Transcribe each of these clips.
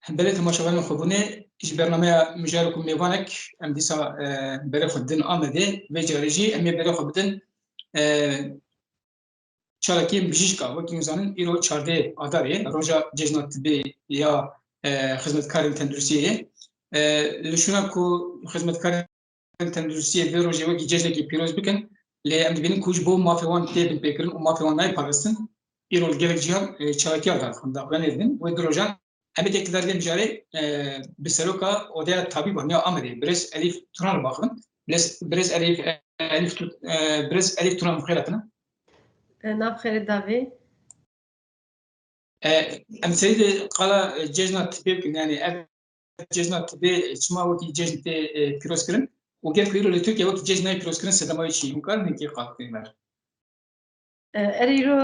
بلد تماشاوان خوبونه ايش برنامه مجاركم ميوانك ام ديسا بري خدن آمده و جارجي ام بري خدن چالاکی بجیشکا وکی میزانن ایرو چارده آداره روزا جزنات بی یا خدمتکار تندرسیه لشونا کو خدمتکار تندرسیه به روزی وکی جزنکی پیروز بکن لی ام دبین کوچ بو مافیوان تیبن پیکرن و مافیوان نای پارستن ایرو گرک جهان چالاکی آدار خوندا بنیدن و دروجان Emet iktidarda mücadele بسروكا وديا طبيب ونيا أمري بريس أليف تران باخن بريس أليف تران مخيرتنا ناب خير دافي أم سيد قال جيجنا تبيب يعني جيجنا تبي اسمه وقت جيجنا بيروسكرين وقال كيلو لتركيا وقت جيجنا بيروسكرين سدما يشي ممكن نكى قاطعين اریرو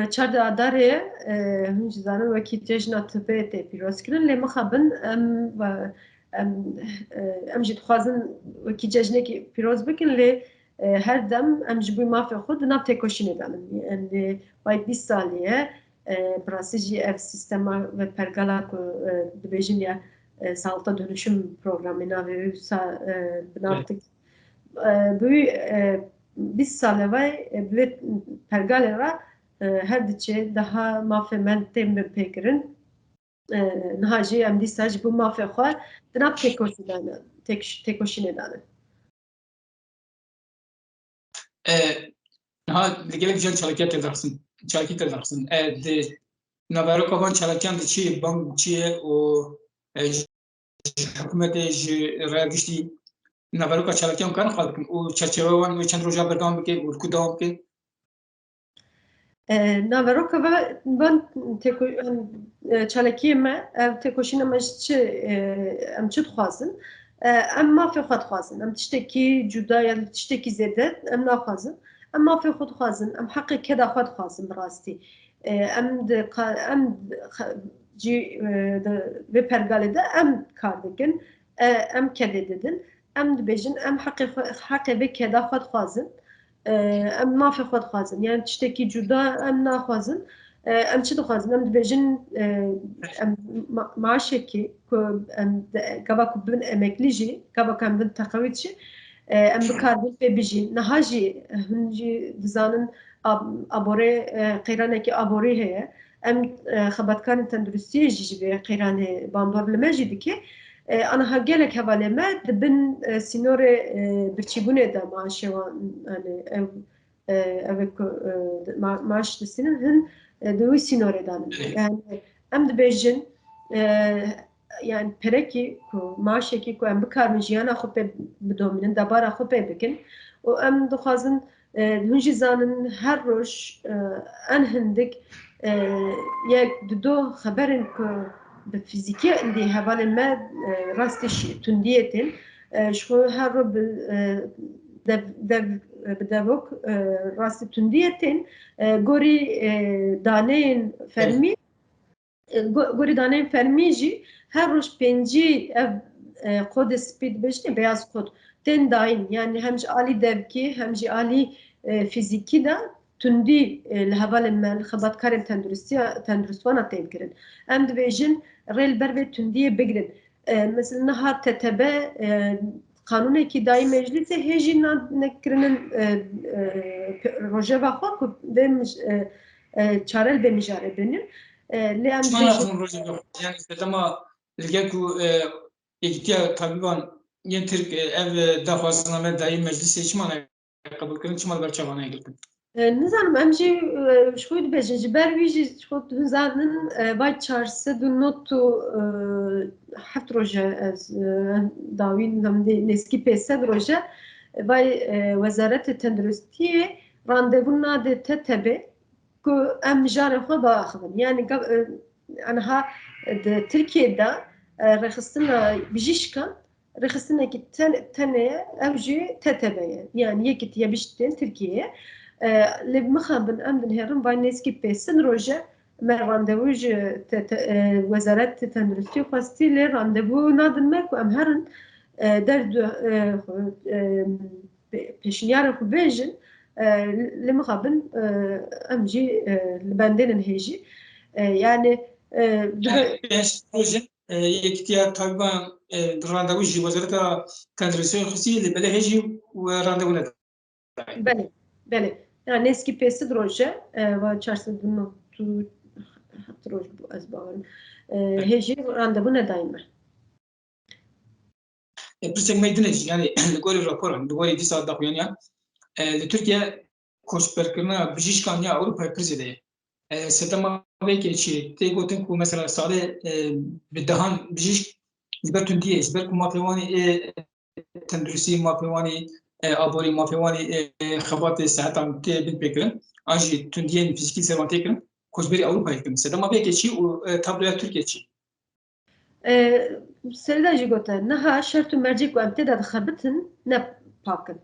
چرد آداره هنج زنان وکی جشن تبعت پیروز کردن لی مخابن ام جد خوازن وکی جشنی که پیروز بکن لی هر دم ام جبوی مافی خود ناب تکوشینه دانم لی باید 20 سالیه براسیجی اف سیستم و پرگالا که دبیجن یا sağlıkta dönüşüm programı navi bnaftık bu biz salevay bu pergalera her diçe daha mafemen tem pekirin nahaji em disaj bu mafe xwar dinap tekoşine dane ha gelip jan çalakiyat dersin çalakiyat dersin de navaro kavan çalakyan de çi bank çi o hükümete ragişti navaro ka çalakyan kan xalkın o çerçevevan ve çend roja berdam ke urku devam ke navaroka ben çalakiyem tekoşine meşçi em çi xwazin em mafe xwe dixwazin em tiştekî cuda ya tiştekî zêde em naxwazin em mafe xwe dixwazin em heqê keda xwe dixwazin bi rastî em cî vê pergalê de em kar dikin em kedê didin em dibêjin em heqê vê keda xwe dixwazin em mafe xwe dixwazin yani tiştekî cuda em naxwazin em çi dixwazin em dibêjin em maaşekî ku em gava ku bin emeklî jî gava ku em bin teqewît jî em bikarbin pê bijîn niha jî hûn jî dizanin aborê qeyranekî aborî heye em xebatkarên tenduristiyê jî ji vê qeyranê bandor li me jî dike aniha gelek hevalê me dibin sînorê birçîbûnê de maaşê wan ev ku maaş disînin hin di wî sînorê danin yani em dibêjin yani perekî ku maaşekî ku em bikarbin jiyana xwe pê bidomînin debara xwe pê bikin û em dixwazin hûn jî zanin her roj en hindik yek du do xeberên ku bi fîzîkî endî hevalên me rastî tundiyê tên ji xwe her roj bi devok rastî tundiyê tên gorî daneyên fermî gorî daneyên fermî jî her roj pêncî ev kodê spî dibêjin beyaz kod tên dayîn yani hem ji alî devkî hem jî alî fîzîkî de tundî li hevalên me li xebatkarên tenduristwana têm kirin em dibêjin rê li ber vê tundiyê bigirin mesela niha TTB qanûnekî dayî meclîsê hê jî nekirinin rojeva xwe ku vê çare li vê mijarê binin lê em dibêjin yani sedema li ku yekîtiya tabîban yên Tirk ev daxwaziname dayî meclîsê çima qabul kirin çima ber çavanaya girtin nizanim em jî ji xwe dibêjin ji ber wî jî hûn zanin vay çarse du not û heft roje ez dawî nêskî pê sed roje vay Wezaretê Tenduristiyê randevû nade TTB ku em mijarê xwe biaxivin yani aniha di Tirkiyeyê de rêxistina bijîşkan rêxistinekî tenê ye ev jî TTB ye yani yekîtiye bijîştên Tirkiyeyê li mixabin em dinêrin vay nêskî pê sin roje me randevû ji Wezaretê Tenduristiyê xwestî lê randevû nadin me ku em herin derd pêşniyarên xwe bêjin li mixabin em jî li bendênin hêjî yani یکتیا طالبان راندوی جی وزارت تندرسی خصوصی لبله هجی و راندوی نداره. بله بله yani eski pesi droje ve çarşı bunu droje bu az bağırım heji randevu ne daima Prsek meydine yani gol raporan gol di saat daxuyan ya Türkiye koçberkirna bijişkan ya Avrupa krizede setama veke çi te gotin ku mesela sade bidahan bijiş zbertun diye zber ku mafevani tendrisi mafevani abori mafevani xabat saatan ke bin pekrin anji tundiyen fiziki servante krin koçberi Avrupa ektim setama veke çi o tabloya Türkiye çi Serida jigote neha şertu mercek ve emteda dixebitin ne pakin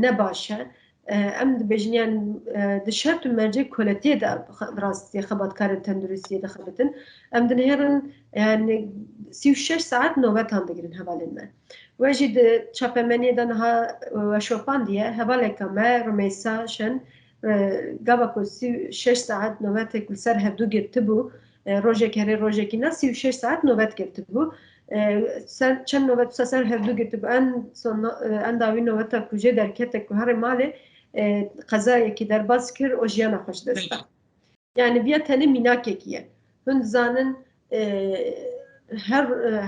ne başa em dibêjin yani di şert û mercê koletiye de rastî xebatkarên tenduristiyê dixebitin em dinêrin yani 36 saat novetan digirin hevalên me we jî di çapemeniyê de niha weşopandiye hevaleka me Rûmeysa Şen gava ku 36 saat novetek li ser hevdû girtibû rojek herê rojekî ne 36 saat novet girtibû çend novet ser hevdû girtibû en dawî noveta ku jê derketek ku herê malê qezayekî derbas kir o jiyana xweş dest da. Yani viya tenê mînakekî ye. Hûn dizanin her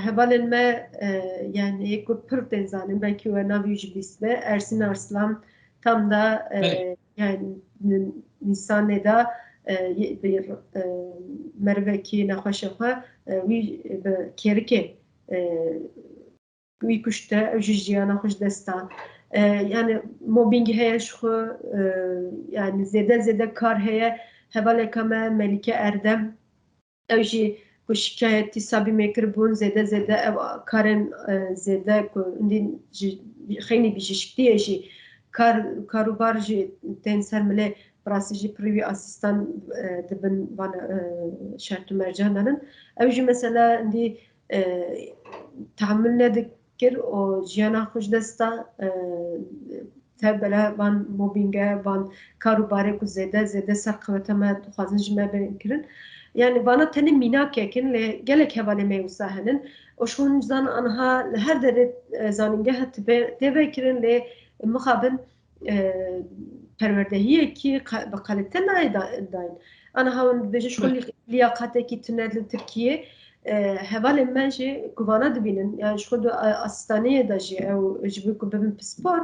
hevalên me yani ku pir tên zanin belkî we navî jî bîst be Ersîn Arslan tam da yani Nîsanê da bir mervekî nexweşê xwe wî bi kêrikê wî kuşte ew jî jiyana xwe ji dest da. Yani mobbingî heye ji xwe yani zêde kar heye hevaleka me Melike Erdem ew jî ku şikayetî sabîmê kiribûn zêde ev karên zêde ku xênî bijîşktiyê jî karûbar jî tên ser milê birastî jî pirî wî asîstan dibin şert û mercan danin ew jî mesela endî tahammül nedikir o jiyana xwe ji dest da tevbele van mobbinge van karûbarê ku zêde ser qeweta me dixwazin ji me bên kirin yani vana tenê mînakekin lê gelek hevalê me wisa henin o ji hûn zan anha li her derê zanîngeha têvê kirin lê mixabin perwerdehiyekî bi qalite nayê dayîn anha hûn dibêjin ji xwe liyaqatekî tune li Tirkiyê hevalên me jî ku vana dibînin yani ji xwe asistaniyê de jî ew ji bo ku bibin pispor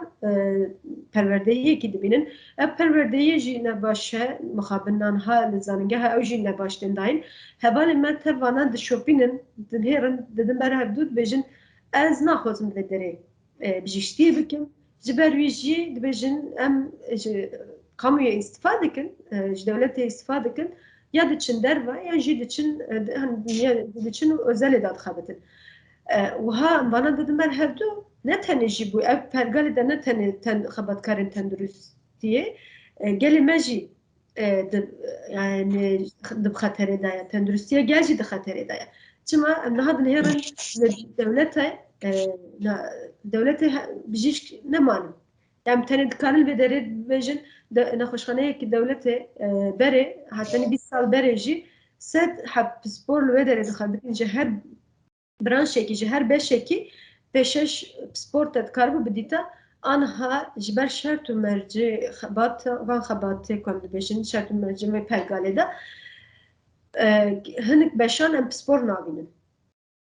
perwerdehiyekî dibînin ev perwerdehiyê jî ne baş e mixabin anha li zanîngeha ew jî ne baş tên dayîn hevalên me tev vana dişopînin dinêrin didin ber hevdû dibêjin ez naxwazim vê derê bijîştiyê bikim ji ber wî jî dibêjin em ji kamûyê îstifa dikin ji dewletê îstifa dikin ya diçin derve ya jî diçin özelê de dixebitin wiha vana didin ber hevdû ne tenê jî bû ev pergalê de ne tenê xebatkarên tenduristiyê gelê me jî yani di xeterê de ye tenduristiya gel jî di xeterê de ye çima em niha dinêrin dewletê bijîşk nemanin yani tenê dikarin vê derê bibêjin nexweşxaneyekî dewletê berê hatenî 20 sal berê jî sed pispor li wê derê dixebitin ji her branşekî ji her beşekî pêşeş pispor te dikaribû bidîta anha ji ber şert û mercê van xebatê ku em dibêjin şert û mercê wê pergalê de hinek beşan em pispor nabînin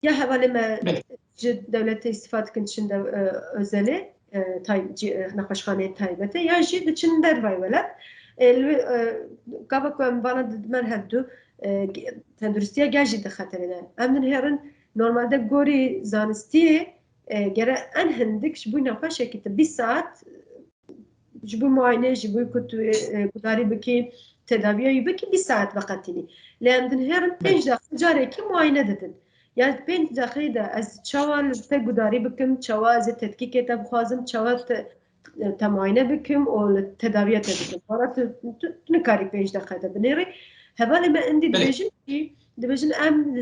ya hevalê me ji dewletê îstifa dikin çin özelê nexweşxaneyê taybetê ya jî diçin dervayê welat gava ku em vana didimer hevdû tenduristiya gel jî di xeterê de em dinêrin normalde gorî zanistiyê gere en hindik ji bo nexweşekî te 20 saat ji bo muayene ji bo ku tu gudarî bikî tedaviya wî bikî 20 saat veqetînî lê em dinêrin 5 deqî carekî muayene didin yani 5 deqî de ez çawa li te gudarî bikim çawa ez ê tetkîkê te bixwazim çawa te muayene bikim û tedaviya te bikim wara tu nikarî 5 deqî de binêrî hevalê me endî dibêjin em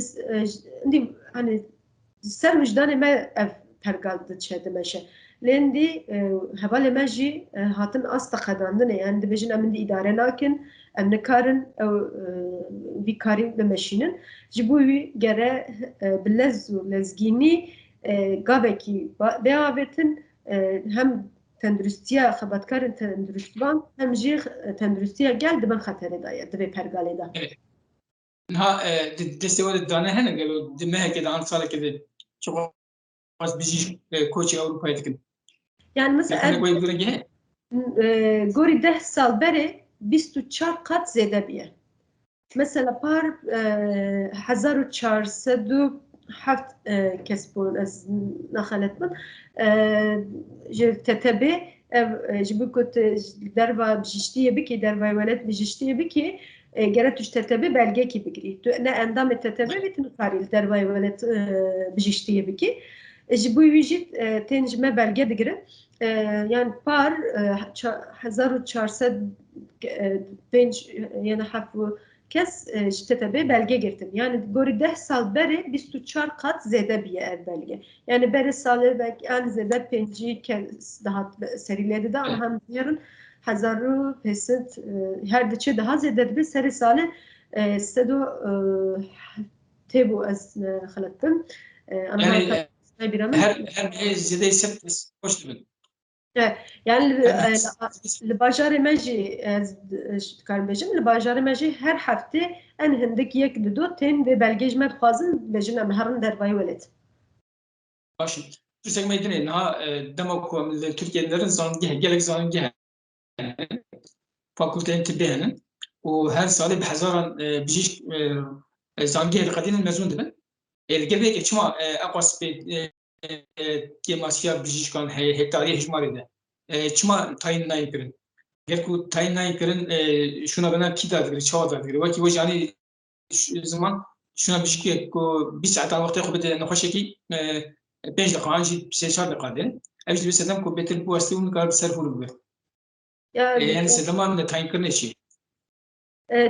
endî hani ser wijdanê me ev pergal diçe dimeşe لندي هبال ماجي هاتن أستقدان يعني دبجن أمن دي إدارة لكن أم نكارن أو بيكاري بمشينن جبوي جرا بلز ولزجيني قابكي بيعبتن هم تندرستيا خباتكارن تندرستبان هم جيغ تندرستيا جال دبن خطر دايا دبي pergale da. نها دستوال الدانة هنا قالوا دمها كده عن صار كده شغل بس بيجي كوتشي أوروبا يتكلم. Yani mesela gori 10 sal beri 24 kat zede biye. Mesela par 1407 kesbon az naxalet min ji TTB ji bu kot derva bijiştiye biki derva welet bijiştiye biki gere tuş TTB belge ki bikri. Tu ne endam TTB bitin karil derva welet bijiştiye biki. Ji bu vijit tenjme belge digire. Yani par 1405 yani hafu kes TTB belge girdim. Yani gori 10 sal beri 24 kat zede biye ev belge. Yani beri salı belki en zede penci kes daha serileri de ama hem yarın hazaru pesit her diçe daha zede bir seri salı stedo tebu az xalattım. Yani her zede ise hoş değil. Yani li bajarê me jî ez dikarim bêjim li bajarê me jî her heftê en hindik yek li do tên vê belgê ji me dixwazin bêjin em herin dervayê welêt. Başım. Türk meydine ha dema ku Türkiye'lerin zangih gelek zangih fakültenin tıbbiyenin o her sale bir hazaran bijiş zangih kadinin mezun dibin. Gelbek içma akwas kemasya bijiş kan hektariye hicmaride. Çima tayin nayi kirin. Gelku tayin nayi kirin şuna bana kita digri, çava digri. Vaki o yani zaman şuna bişki ku bir saat vakti kubede nexweşekî 5 دقيقة عنجي 3-4 دقيقة دين أجي بس أدم كوبيتر بوستي ونقارب سرفون بقى يعني سدمان تاين كرني شيء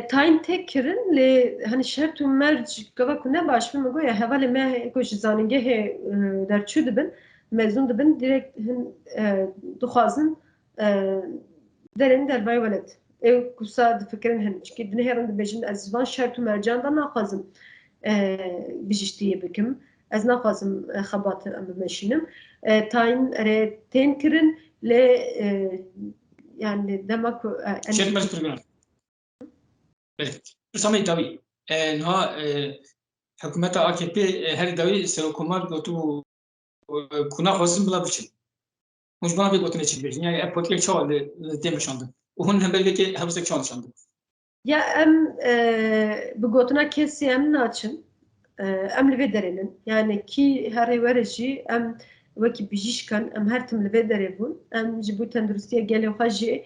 tayin tek kirin li hani şer tu merc gava ku ne baş mı goya hevalê me ku ji zanîngehê derçû dibin mezûn dibin direkt hin dixwazin derên dervayê welet ew kusa difikirin hin çikî dinêherin dibêjin ez van şer tu mercan da naxwazim bijîştiyê bikim ez naxwazim xebat em bimeşînim tayin erê tên kirin lê yani dema ku شركة program سامي داوي نها حكومة AKP her davi serokomar gotu kuna xwazin bila biçin Muj bana bir gotine çilbêjin yani ev politikek çawa li tê meşandin û hûn hem belgekê hewsek çawa nişandin Ya em bi gotina kesî em naçin em li vê derê yani ki herê were jî em wekî bijîşkan em her tim li vê derê bûn em ji bo tenduristiya gelê xwe jî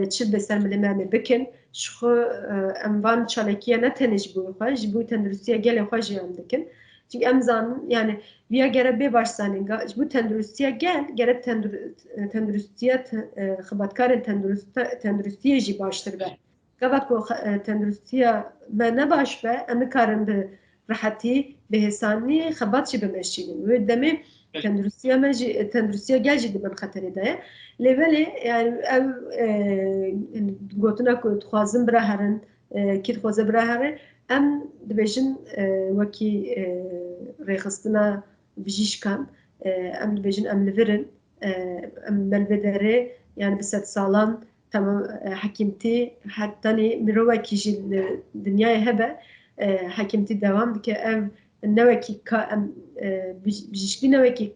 çi bi ser milê me bikin ji xwe em van çalekiya ne tenê ji bo xwe ji bo tenduristiya gelê xwe jî em dikin çünkü em zanin yani viya gere bê baş zanînga ji bo tenduristiya gel gere tenduristiya xebatkarên tenduristiyê jî baştir be gava ku tenduristiya me ne baş be em nikarin bi rahetî bihêsanî xebat jî bimeşînin wê demê tenduristiya me jî tenduristiya gel jî dibin xeterê de ye lêvelê yani ev gotina ku dixwazin bira herin kî dixwaze bira herin em dibêjin wekî rêxistina bijîşkan em dibêjin em li virin em me li vê derê yani bi sed salan tamam hekîmtî hetanî mirovekî jî li dinyayê hebe hekîmtî devam dike ev newekî em bijîşkî newekî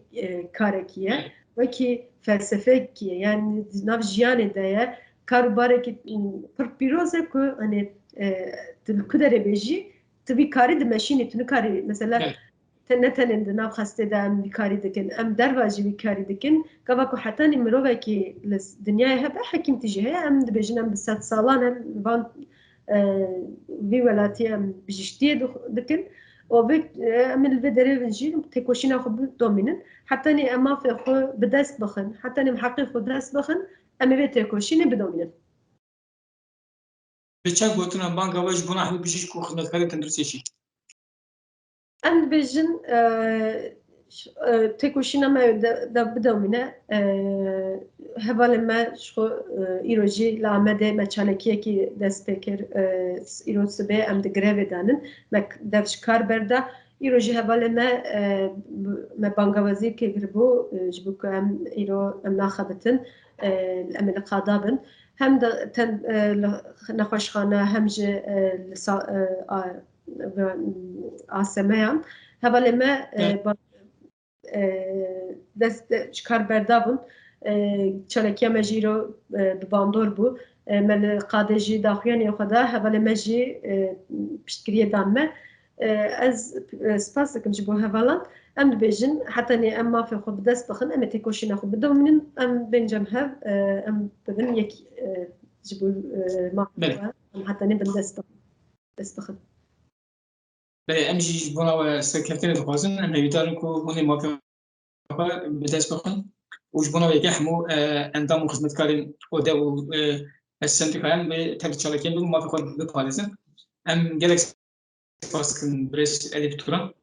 karekî ye wekî felsefekî ye yani nav jiyanê de ye karûbarekî pir pîroz e ku hani tu ku derê bêjî tu vî karî dimeşînî tu nikarî mesela ne tenên di nav xestê de em vîkarî dikin em derva jî vîkarî dikin gava ku hetanî mirovekî li dinyayê hebe hekîmtî jî heye em dibêjin em bi sed salan van vî welatiyê em bijîştiyê dikin û vê em li vê derê jî têkoşîna xwe bidomînin hetanî em mafê xwe bi dest bixin hetanî em heqê xwe dest bixin em ê vê têkoşînê bidomînin bi çend gotina banka we ji bona hevî bijîşk û xizmetkarên tenduristiyê jî em dibêjin تکوشینا ما دا بدامینه هوال ما شو ایروجی لامده ما چالکیه کی دست بکر ایروج سبه ام دگره دانن ما دفش کار برده ایروجی هوال ما بانگوازی که گربو جبو که ام ایرو ام ناخدتن ام نقادابن هم تن نخوشخانه هم ج آسمیان هوال ما دست کار بردابون چالکیه مجیرو باندور بو من قادجی داخویانی خدا هوال مجی پشتگیری دانمه از سپاس دکم جبو هوالان ام بیجن حتی نی ام ما فی خود دست بخن ام تکوشینا خود بدومنن ام بنجم هف ام بدن یک جبو ما حتی نی بن دست بخن بله امجی بنا و سکرتیر دخوازن ام نویدارن کو بونی موافقه به دست بخن و جبنا و یکی همو اندام و خدمتکارین و ده و السندیکایان به تبدیل چالکین بگو موافقه بپالزن ام گلک سپاس کن برش الیف توران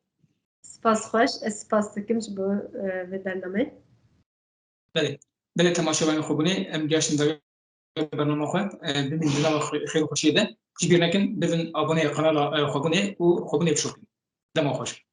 سپاس خوش سپاس دکم جبو به برنامه بله تماشاوان خوبونه ام گشتن داوی برنامه خواه ببین دلوا خیلی خوشیده جبیر نکن ببین آبونه قنال خوبونه و خوبونه بشوفین دم خوش